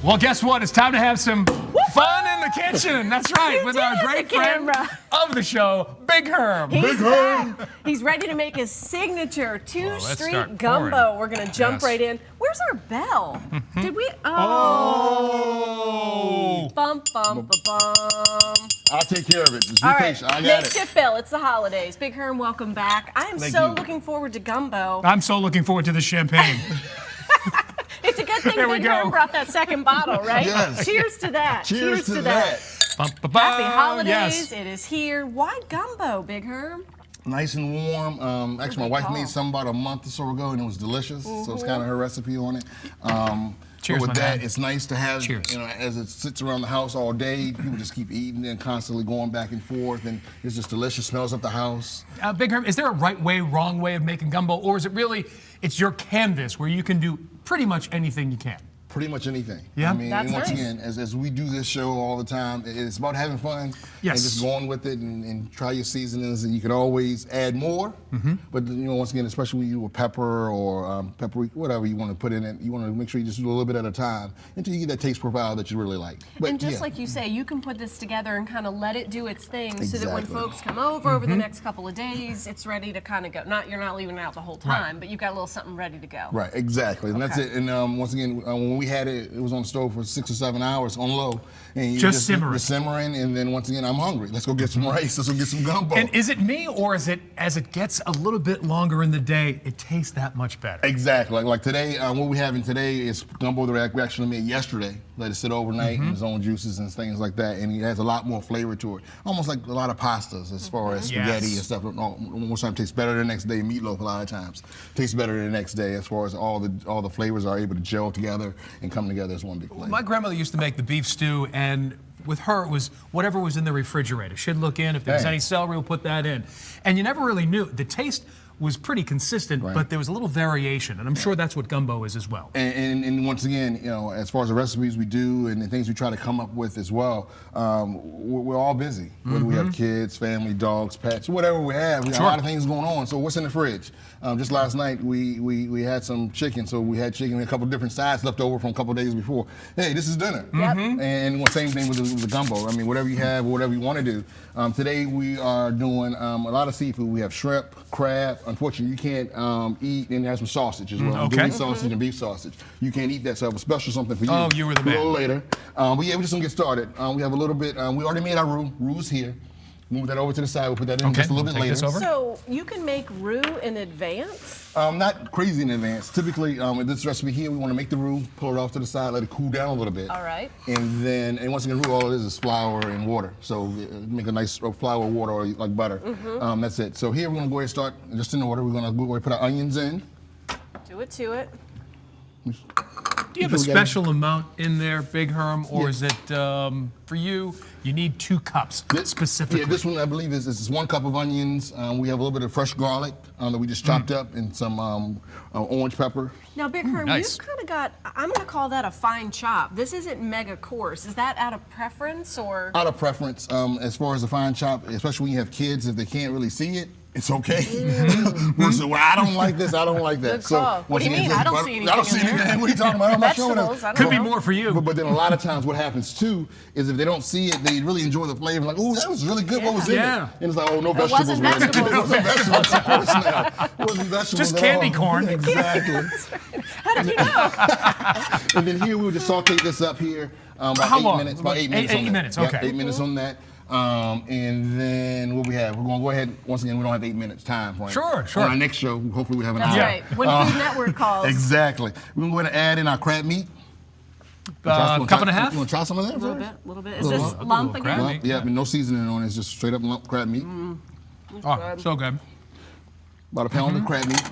Well, guess what? It's time to have some fun in the kitchen. That's right, with our great friend of the show, Big Herm. Big Herm. He's ready to make his signature two-street gumbo. We're going to jump right in. Where's our bell? Did we? Oh. Bum, bum, ba, bum. I'll take care of it. Just be patient. I got it. Makeshift bell. It's the holidays. Big Herm, welcome back. I am so looking forward to gumbo. I'm so looking forward to the champagne. It's a good thing Big Herm brought that second bottle, right? Yes. Cheers to that. Cheers to that. Happy holidays. Yes. It is here. Why gumbo, Big Herm? Nice and warm. Actually, my wife made some about a month or so ago, and it was delicious. So it's kind of her recipe on it. Cheers, but with man. that, it's nice to have, you know, as it sits around the house all day, people just keep eating and constantly going back and forth, and it's just delicious, smells up the house. Big Herm, is there a right way, wrong way of making gumbo, or is it really, it's your canvas where you can do pretty much anything you can? Pretty much anything. Yeah, I mean, that's once nice. again, as we do this show all the time, it's about having fun and just going with it and try your seasonings. And you can always add more, but you know, once again, especially when you do a pepper or paprika, whatever you want to put in it, you want to make sure you just do a little bit at a time until you get that taste profile that you really like. But, and just like you say, you can put this together and kind of let it do its thing, so that when folks come over the next couple of days, it's ready to kind of go. You're not leaving it out the whole time, but you've got a little something ready to go. Right, exactly, and that's it. And once again, when we had it, it was on the stove for 6 or 7 hours on low, and you just simmering. Simmering, and then once again, I'm hungry. Let's go get some rice. Let's go get some gumbo. And is it me, or is it as it gets a little bit longer in the day, it tastes that much better? Exactly. Like today, what we're having today is gumbo that we actually made yesterday. Let it sit overnight in its own juices and things like that, and it has a lot more flavor to it. Almost like a lot of pastas as far as spaghetti and stuff. Most time tastes better the next day. Meatloaf a lot of times tastes better the next day as far as all the flavors are able to gel together and come together as one big flavor. My grandmother used to make the beef stew, and with her, it was whatever was in the refrigerator. She'd look in, if there was any celery, we'll put that in. And you never really knew. The taste was pretty consistent, but there was a little variation, and I'm sure that's what gumbo is as well. And once again, you know, as far as the recipes we do and the things we try to come up with as well, we're all busy. Whether we have kids, family, dogs, pets, whatever we have, we got a lot of things going on. So what's in the fridge? Just last night, we had some chicken, so we had chicken, a couple different sides left over from a couple days before. Hey, this is dinner. And same thing with the gumbo. I mean, whatever you have, whatever you want to do. Today we are doing a lot of seafood. We have shrimp, crab. Unfortunately, you can't eat, and there's some sausage as well. Doing sausage and beef sausage. You can't eat that, so I have a special something for you. Oh, you were the man. A little later. But yeah, we're just gonna get started. We have a little bit, we already made our roux. Roux's here. Move that over to the side. We'll put that in just a little bit later. So you can make roux in advance? Not crazy in advance. Typically, with this recipe here, we want to make the roux, pull it off to the side, let it cool down a little bit. All right. And once again, roux, all it is flour and water. So make a nice flour, water, or like butter. That's it. So here we're gonna go ahead and start just in order. We're gonna go ahead and put our onions in. Do it to it. Do you have a special amount in there, Big Herm, or is it for you? You need 2 cups specifically. Yeah, this one I believe is 1 cup of onions. We have a little bit of fresh garlic that we just chopped up, and some orange pepper. Now, Big Herm, you've kind of got, I'm going to call that a fine chop. This isn't mega coarse. Is that out of preference, or? Out of preference. As far as a fine chop, especially when you have kids, if they can't really see it, it's okay. So, well, I don't like this, I don't like that. Good call. What do you mean? I don't see anything. I don't see anything. What are you talking about? I'm not showing it. Could be more for you. But then a lot of times what happens too is if they don't see it, they really enjoy the flavor. Like, oh, that was really good. What was in it? And it's like, oh, no vegetables. It wasn't vegetables. It wasn't vegetables, of course not. It wasn't vegetables just candy corn. Exactly. How did you know? And then here we'll just saute this up here. How long? 8 minutes. About 8 minutes. 8 minutes. Okay. 8 minutes on that. And then what we have, we're going to go ahead, once again, we don't have 8 minutes time for it. Sure. On our next show, hopefully we have an hour. That's right, when Food Network calls. Exactly. We're going to add in our crab meat. Cup and a half? You want to try some of that? A little bit. Is this lump again? Lump, yeah, but no seasoning on it. It's just straight up lump crab meat. Oh, so good. About a pound of crab meat.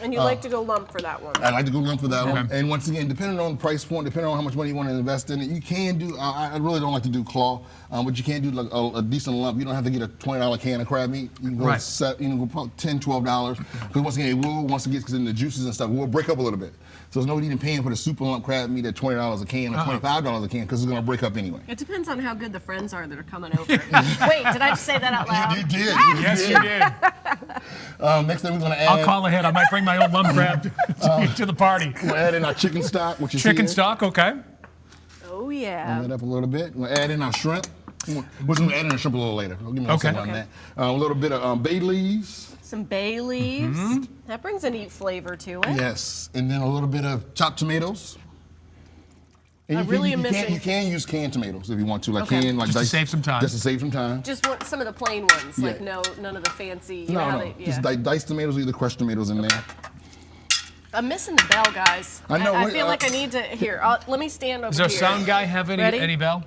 And you like to go lump for that one? I like to go lump for that one. And once again, depending on the price point, depending on how much money you want to invest in it, you can do, I really don't like to do claw, but you can do like a decent lump. You don't have to get a $20 can of crab meat. You can go, you can go probably $10, $12. Because once again, it will, once it gets in the juices and stuff, it will break up a little bit. So there's no need in paying for the super lump crab meat at $20 a can or $25 a can, because it's going to break up anyway. It depends on how good the friends are that are coming over. Wait, did I just say that out loud? You did. Yes, you did. Next thing we're going to add. I'll call ahead. I might bring my own lump crab to the party. We'll add in our chicken stock, which is chicken stock, okay. Oh, Warm yeah. that up a little bit. We'll add in our shrimp. We're just gonna add in our shrimp a little later. Give me a second on Okay. that. A little bit of bay leaves. Some bay leaves. That brings a neat flavor to it. Yes, and then a little bit of chopped tomatoes. And I really am you missing. You can use canned tomatoes if you want to, like Okay. canned, like Just to diced- save some time. Just to save some time. Just want some of the plain ones, like Yeah. none of the fancy. You know No, how no, they, yeah. just diced tomatoes, either crushed tomatoes in there. I'm missing the bell, guys. I know, I wait, feel like I need to. Here, let me stand over Does our here. sound guy have Ready? any bell?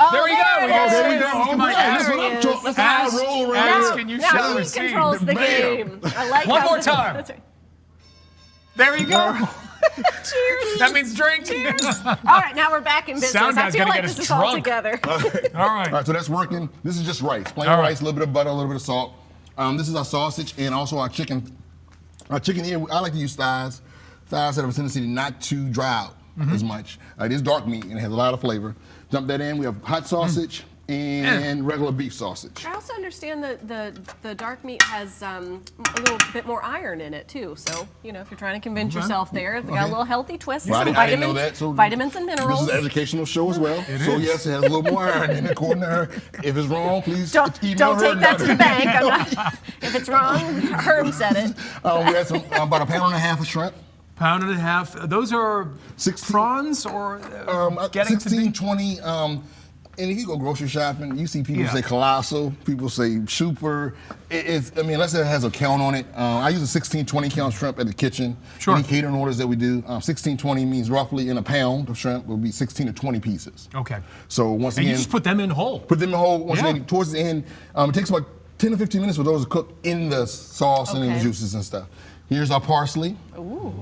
Oh, There we go. We it got is. There we There go. Come on, That's ask- what I'm There talking. That's how I Ask- roll ask around. and you Now shall he receive. controls the Bam. game. I like One how more this- time. That's right. There you go. Cheers. That means drink. All right, now we're back in business. Sound I guy's feel gonna like get us this is all drunk. together. All right. All right, so that's working. This is just rice, plain All right. rice, a little bit of butter, a little bit of salt. This is our sausage and also our chicken. Our chicken here, I like to use thighs. Thighs have a tendency not to dry out as much. It is dark meat and it has a lot of flavor. Dump that in. We have hot sausage and regular beef sausage. I also understand that the dark meat has a little bit more iron in it too. So if you're trying to convince yourself there, they got a little healthy twist. Well, Some I didn't know vitamins, that. So vitamins and minerals. This is an educational show as well. So yes, it has a little more iron in it, according to her. If it's wrong, please Don't email her. take that to the bank. I'm not, if it's wrong, Herm said it. We had some about a pound and a half of shrimp. Pound and a half. Those are 16 prawns or getting 16, 20. And if you go grocery shopping, you see people Yeah. say colossal, people say super. Unless it has a count on it. I use a 16, 20 count shrimp at the kitchen. Sure. Any catering orders that we do, 16, 20 means roughly in a pound of shrimp will be 16 to 20 pieces. Okay. So once And again, you just put them in whole. put them in whole. Once Yeah. again, towards the end, it takes about 10 to 15 minutes for those to cook in the sauce and in the Okay. juices and stuff. Here's our parsley. Ooh.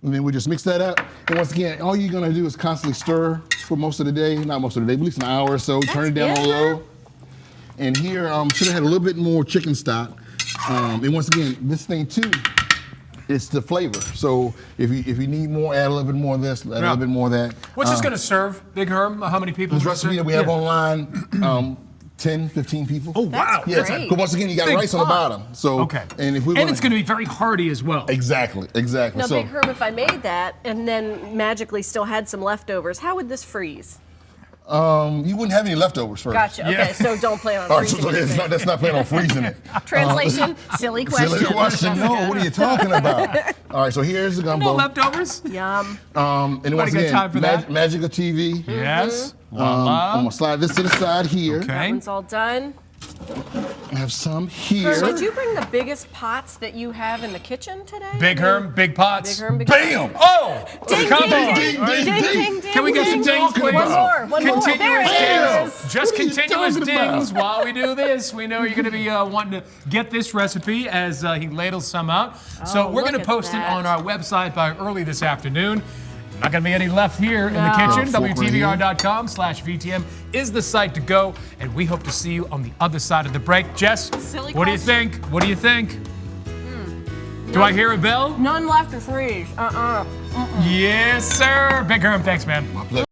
And then we just mix that up. And once again, all you're gonna do is constantly stir for most of the day, not most of the day, but at least an hour or so. Turn it down That's on low. And here, should have had a little bit more chicken stock. And once again, this thing too, it's the flavor. So if you need more, add a little bit more of this, add a little bit more of that. What's this going to serve, Big Herm? How many people? This will recipe serve? that we have Yeah. online, 10, 15 people. Oh, wow. That's Yeah, great. because once again, you got Big rice on the pot. bottom. So Okay. and if we And it's going to be very hearty as well. exactly. Now, So Big Herm, if I made that and then magically still had some leftovers, how would this freeze? you wouldn't have any leftovers first. Gotcha. Okay, Yeah. so don't plan on All right, freezing. so anything. that's not planning on freezing it. Translation: silly question. Silly question. No, what are you talking about? All right, so here's the No gumbo. leftovers? Yum. And once got again, time for that? Magic of TV. Yes. I'm Voila. gonna slide this to the side here. Okay. That one's all done. I have some Herm, here. did you bring the biggest pots that you have in the kitchen today? Big Herm, big pots. Big Herm, big Bam! Oh! Ding, Come ding, on. ding, All right. ding, ding, ding, Can we get ding, some dings, ding. please? One more. There Continuous it dings. is. Just What are you continuous talking about? dings while we do this. We know you're going to be wanting to get this recipe as he ladles some out. So Oh, we're going look to at post it that. on our website by early this afternoon. Not going to be any left here in the No. kitchen. Fork right here. WTVR.com/VTM is the site to go. And we hope to see you on the other side of the break. Jess, Silly what do you question. think? What do you think? Do I hear a bell? None left to freeze. Yes, sir. Big Herm, thanks, man. My pleasure.